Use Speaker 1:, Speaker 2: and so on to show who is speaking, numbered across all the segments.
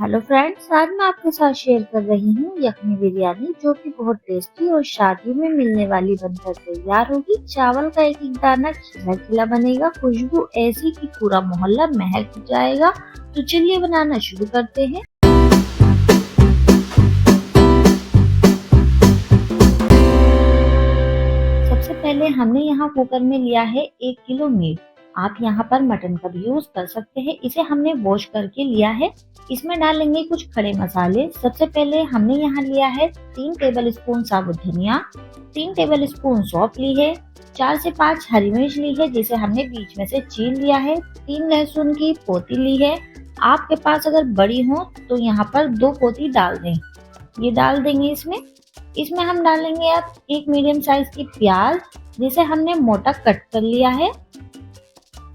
Speaker 1: Hello friends, आज मैं आपके साथ शेयर कर रही हूँ यखनी बिरयानी, जो कि बहुत टेस्टी और शादी में मिलने वाली बनकर तैयार होगी। चावल का एक एक दाना खिला खिला बनेगा, खुशबू ऐसी कि पूरा मोहल्ला महक जाएगा। तो चलिए बनाना शुरू करते हैं। सबसे पहले हमने यहाँ कुकर में लिया है 1 किलो मीट। आप यहाँ पर मटन का भी यूज कर सकते हैं। इसे हमने वॉश करके लिया है। इसमें डालेंगे कुछ खड़े मसाले। सबसे पहले हमने यहाँ लिया है 3 टेबल स्पून साबुत धनिया, 3 टेबल स्पून सौंफ ली है, 4 से 5 हरी मिर्च ली है जिसे हमने बीच में से चीर लिया है, 3 लहसुन की पोती ली है। आपके पास अगर बड़ी हो तो यहाँ पर 2 पोती डाल दें। ये डाल देंगे इसमें हम डालेंगे अब एक मीडियम साइज की प्याज, जिसे हमने मोटा कट कर लिया है।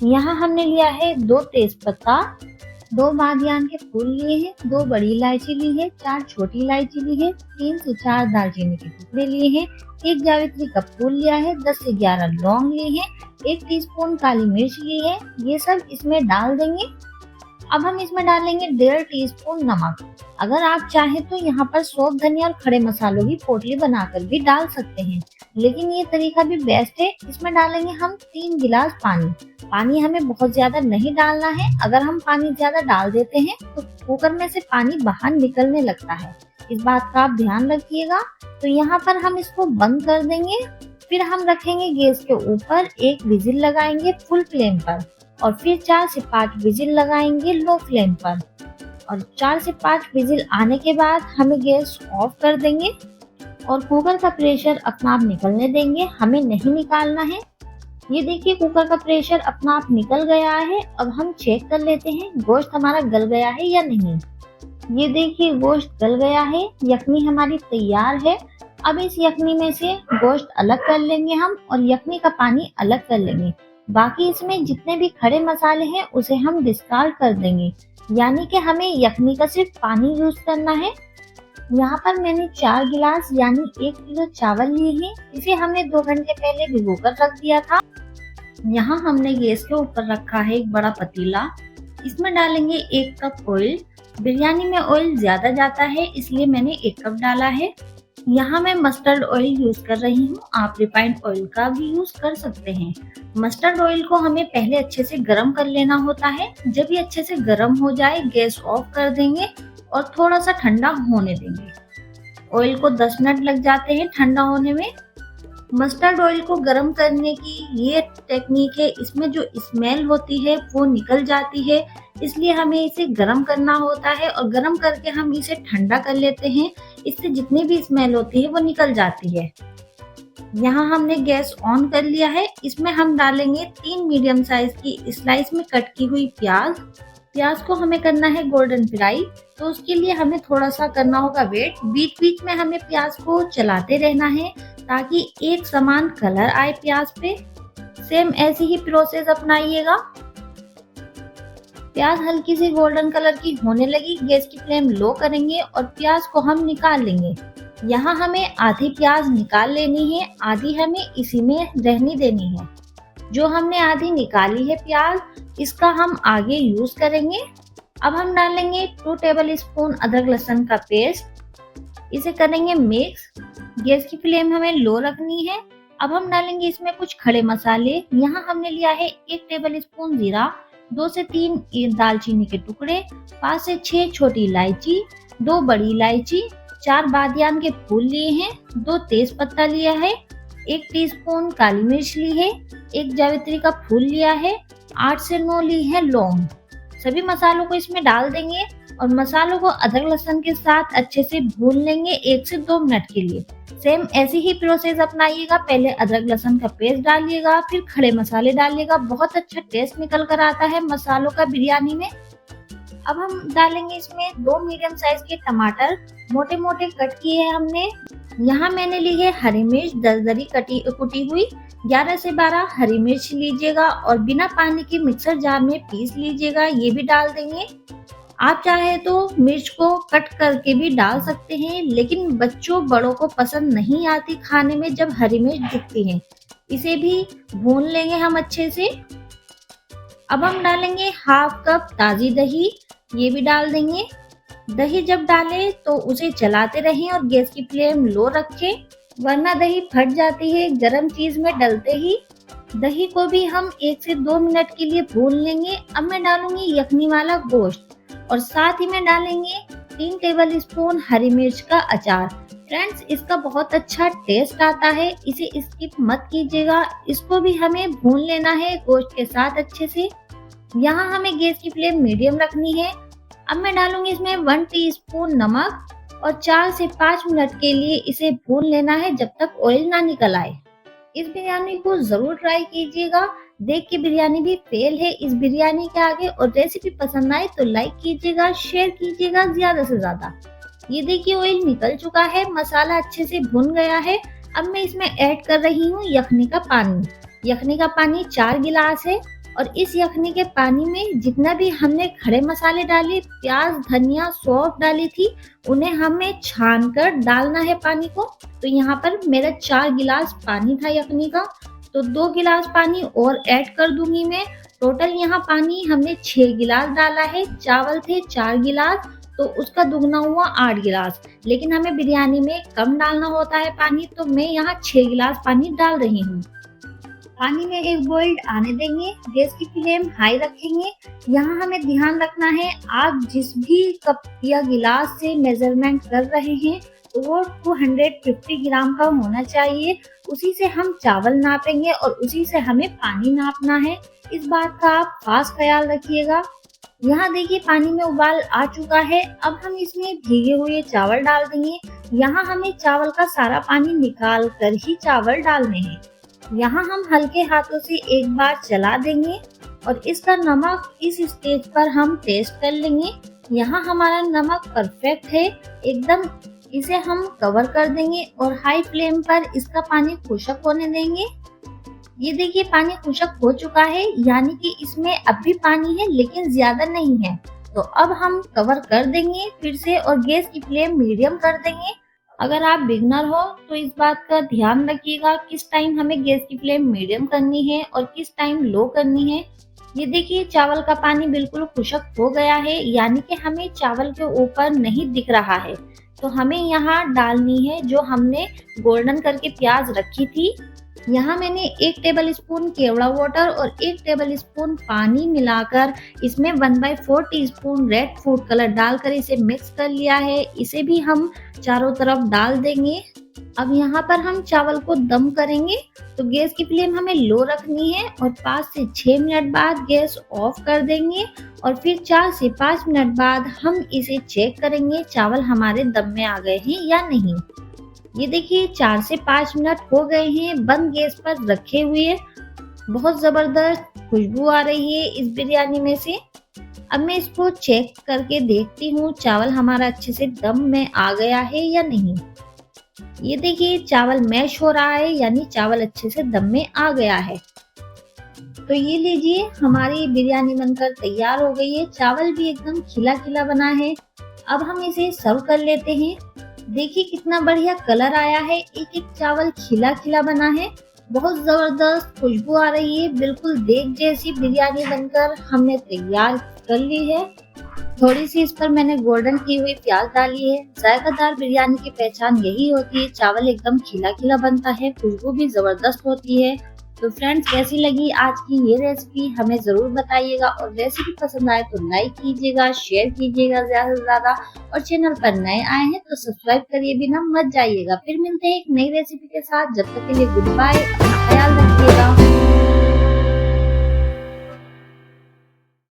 Speaker 1: यहाँ हमने लिया है 2 तेजपत्ता, 2 बादियान के फूल लिए हैं, 2 बड़ी इलायची ली है, 4 छोटी इलायची ली है, 3 से 4 दालचीनी के टुकड़े लिए हैं, 1 जावित्री का फूल लिया है, 10 से 11 लौंग लिए हैं, 1 टीस्पून काली मिर्च ली है। ये सब इसमें डाल देंगे। अब हम इसमें डालेंगे 1.5 टीस्पून नमक। अगर आप चाहें तो यहाँ पर सौंफ, धनिया और खड़े मसालों की पोटली बनाकर भी डाल सकते हैं, लेकिन ये तरीका भी बेस्ट है। इसमें डालेंगे हम 3 गिलास पानी। पानी हमें बहुत ज्यादा नहीं डालना है। अगर हम पानी ज्यादा डाल देते हैं तो कुकर में से पानी बाहर निकलने लगता है। इस बात का आप ध्यान रखिएगा। तो यहाँ पर हम इसको बंद कर देंगे। फिर हम रखेंगे गैस के ऊपर, एक विजिल लगाएंगे फुल फ्लेम पर और फिर 4 से 5 विजिल लगाएंगे लो फ्लेम पर। और 4 से 5 विजिल आने के बाद हमें गैस ऑफ कर देंगे और कुकर का प्रेशर अपना आप निकलने देंगे। हमें नहीं निकालना है। ये देखिए, कुकर का प्रेशर अपना आप निकल गया है। अब हम चेक कर लेते हैं गोश्त हमारा गल गया है या नहीं। ये देखिए, गोश्त गल गया है। यखनी हमारी तैयार है। अब इस यखनी में से गोश्त अलग कर लेंगे हम और यखनी का पानी अलग कर लेंगे। बाकी इसमें जितने भी खड़े मसाले हैं उसे हम डिस्कार्ड कर देंगे, यानी कि हमें यखनी का सिर्फ पानी यूज करना है। यहाँ पर मैंने 4 गिलास यानी 1 किलो चावल लिए हैं। इसे हमने 2 घंटे पहले भिगोकर रख दिया था। यहाँ हमने गैस के ऊपर रखा है एक बड़ा पतीला। इसमें डालेंगे 1 कप ऑयल। बिरयानी में ऑयल ज्यादा जाता है, इसलिए मैंने 1 कप डाला है। यहाँ मैं मस्टर्ड ऑयल यूज कर रही हूँ। आप रिफाइंड ऑयल का भी यूज कर सकते हैं। मस्टर्ड ऑयल को हमें पहले अच्छे से गर्म कर लेना होता है। जब ये अच्छे से गर्म हो जाए, गैस ऑफ कर देंगे और थोड़ा सा ठंडा होने देंगे। ऑयल को 10 मिनट लग जाते हैं ठंडा होने में। मस्टर्ड ऑयल को गर्म करने की ये टेक्निक है। इसमें जो स्मेल होती है वो निकल जाती है, इसलिए हमें इसे गर्म करना होता है और गर्म करके हम इसे ठंडा कर लेते हैं। इससे जितनी भी स्मेल होती है वो निकल जाती है। यहाँ हमने गैस ऑन कर लिया है। इसमें हम डालेंगे 3 मीडियम साइज की स्लाइस में कट की हुई प्याज। प्याज को हमें करना है गोल्डन फ्राई, तो उसके लिए हमें थोड़ा सा करना होगा वेट। बीच बीच में हमें प्याज को चलाते रहना है ताकि एक समान कलर आए प्याज पे। सेम ऐसी ही प्रोसेस अपनाइएगा। प्याज हल्की सी गोल्डन कलर की होने लगी, गैस की फ्लेम लो करेंगे और प्याज को हम निकाल लेंगे। यहाँ हमें आधी प्याज निकाल लेनी है, आधी हमें इसी में रहनी देनी है। जो हमने आधी निकाली है प्याज, इसका हम आगे यूज करेंगे। अब हम डालेंगे 2 टेबल स्पून अदरक लहसुन का पेस्ट। इसे करेंगे मिक्स। गैस की फ्लेम हमें लो रखनी है। अब हम डालेंगे इसमें कुछ खड़े मसाले। यहाँ हमने लिया है 1 टेबल स्पून जीरा, 2 से 3 दालचीनी के टुकड़े, 5 से 6 छोटी इलायची, 2 बड़ी इलायची, 4 बादियान के फूल लिए हैं, 2 तेज पत्ता लिया है, 1 टीस्पून काली मिर्च ली है, 1 जावित्री का फूल लिया है, 8 से 9 ली है लौंग। सभी मसालों को इसमें डाल देंगे और मसालों को अदरक लहसुन के साथ अच्छे से भून लेंगे 1 से 2 मिनट के लिए। सेम ऐसी ही प्रोसेस अपनाइएगा। पहले अदरक लहसुन का पेस्ट डालिएगा, फिर खड़े मसाले डालिएगा। बहुत अच्छा टेस्ट निकल कर आता है मसालों का बिरयानी में। अब हम डालेंगे इसमें 2 मीडियम साइज के टमाटर, मोटे मोटे कट किए हैं हमने। यहाँ मैंने ली है हरी मिर्च दरदरी कुटी हुई। 11 से 12 हरी मिर्च लीजिएगा और बिना पानी के मिक्सर जार में पीस लीजिएगा। ये भी डाल देंगे। आप चाहे तो मिर्च को कट करके भी डाल सकते हैं, लेकिन बच्चों बड़ों को पसंद नहीं आती खाने में जब हरी मिर्च दिखती है। इसे भी भून लेंगे हम अच्छे से। अब हम डालेंगे हाफ कप ताजी दही। ये भी डाल देंगे। दही जब डालें तो उसे चलाते रहें और गैस की फ्लेम लो रखें, वरना दही फट जाती है गरम चीज में डलते ही। दही को भी हम 1 से 2 मिनट के लिए भून लेंगे। अब मैं डालूंगी यखनी वाला गोश्त और साथ ही में डालेंगे 3 टेबल स्पून हरी मिर्च का अचार। फ्रेंड्स, इसका बहुत अच्छा टेस्ट आता है, इसे स्किप मत कीजिएगा। इसको भी हमें भून लेना है गोश्त के साथ अच्छे से। यहाँ हमें गैस की फ्लेम मीडियम रखनी है। अब मैं डालूंगी इसमें 1 टीस्पून नमक और 4 से 5 मिनट के लिए इसे भून लेना है जब तक ऑयल ना निकल आए। इस बिरयानी को जरूर ट्राई कीजिएगा। देख के बिरयानी भी फेल है इस बिरयानी के आगे। और रेसिपी पसंद आए तो लाइक कीजिएगा, शेयर कीजिएगा ज्यादा से ज्यादा। ये देखिए ऑयल निकल चुका है, मसाला अच्छे से भुन गया है। अब मैं इसमें ऐड कर रही हूँ यखनी का पानी। यखनी का पानी 4 गिलास है और इस यखनी के पानी में जितना भी हमने खड़े मसाले डाले, प्याज, धनिया, सौंफ डाली थी, उन्हें हमें छान कर डालना है पानी को। तो यहाँ पर मेरा 4 गिलास पानी था यखनी का, तो 2 गिलास पानी और ऐड कर दूंगी मैं। टोटल यहाँ पानी हमने 6 गिलास डाला है। चावल थे 4 गिलास, तो उसका दुगना हुआ 8 गिलास। लेकिन हमें बिरयानी में कम डालना होता है पानी, तो मैं यहाँ 6 गिलास पानी डाल रही हूँ। पानी में एक बॉइल्ड आने देंगे, गैस की फ्लेम हाई रखेंगे। यहाँ हमें ध्यान रखना है, आप जिस भी कप या गिलास से मेजरमेंट कर रहे हैं तो वो 250 ग्राम का होना चाहिए। उसी से हम चावल नापेंगे और उसी से हमें पानी नापना है। इस बात का आप खास ख्याल रखिएगा। यहाँ देखिए पानी में उबाल आ चुका है। अब हम इसमें भीगे हुए चावल डाल देंगे। यहाँ हमें चावल का सारा पानी निकाल कर ही चावल डालने हैं। यहाँ हम हल्के हाथों से एक बार चला देंगे और इसका नमक इस स्टेज पर हम टेस्ट कर लेंगे। यहाँ हमारा नमक परफेक्ट है एकदम। इसे हम कवर कर देंगे और हाई फ्लेम पर इसका पानी खुशक होने देंगे। ये देखिए पानी खुशक हो चुका है, यानी कि इसमें अब भी पानी है लेकिन ज्यादा नहीं है। तो अब हम कवर कर देंगे फिर से और गैस की फ्लेम मीडियम कर देंगे। अगर आप बिगनर हो तो इस बात का ध्यान रखिएगा किस टाइम हमें गैस की फ्लेम मीडियम करनी है और किस टाइम लो करनी है। ये देखिए चावल का पानी बिल्कुल खुशक हो गया है, यानी कि हमें चावल के ऊपर नहीं दिख रहा है। तो हमें यहाँ डालनी है जो हमने गोल्डन करके प्याज रखी थी। यहाँ मैंने 1 टेबल स्पून केवड़ा वाटर और 1 टेबल स्पून पानी मिलाकर इसमें 1/4 टीस्पून रेड फूड कलर डालकर इसे मिक्स कर लिया है। इसे भी हम चारों तरफ डाल देंगे। अब यहाँ पर हम चावल को दम करेंगे, तो गैस की फ्लेम हमें लो रखनी है और 5 से 6 मिनट बाद गैस ऑफ कर देंगे और फिर 4 से 5 मिनट बाद हम इसे चेक करेंगे चावल हमारे दम में आ गए हैं या नहीं। ये देखिए 4 से 5 मिनट हो गए हैं बंद गैस पर रखे हुए। बहुत जबरदस्त खुशबू आ रही है इस बिरयानी में से। अब मैं इसको चेक करके देखती हूँ चावल हमारा अच्छे से दम में आ गया है या नहीं। ये देखिए चावल मैश हो रहा है, यानी चावल अच्छे से दम में आ गया है। तो ये लीजिए हमारी बिरयानी बनकर तैयार हो गई है। चावल भी एकदम खिला खिला बना है। अब हम इसे सर्व कर लेते हैं। देखिए कितना बढ़िया कलर आया है, एक एक चावल खिला खिला बना है। बहुत जबरदस्त खुशबू आ रही है, बिल्कुल देग जैसी बिरयानी बनकर हमने तैयार कर ली है। थोड़ी सी इस पर मैंने गोल्डन की हुई प्याज डाली है। जायकादार बिरयानी की पहचान यही होती है, चावल एकदम खिला खिला बनता है, खुशबू भी जबरदस्त होती है। तो फ्रेंड्स, कैसी लगी आज की ये रेसिपी हमें जरूर बताइएगा और रेसिपी पसंद आए तो लाइक कीजिएगा, शेयर कीजिएगा ज्यादा से ज्यादा। और चैनल पर नए आए हैं तो सब्सक्राइब करिए बिना मत जाइएगा। फिर मिलते हैं एक नई रेसिपी के साथ, जब तक के लिए गुड बाय, अपना ख्याल रखिएगा।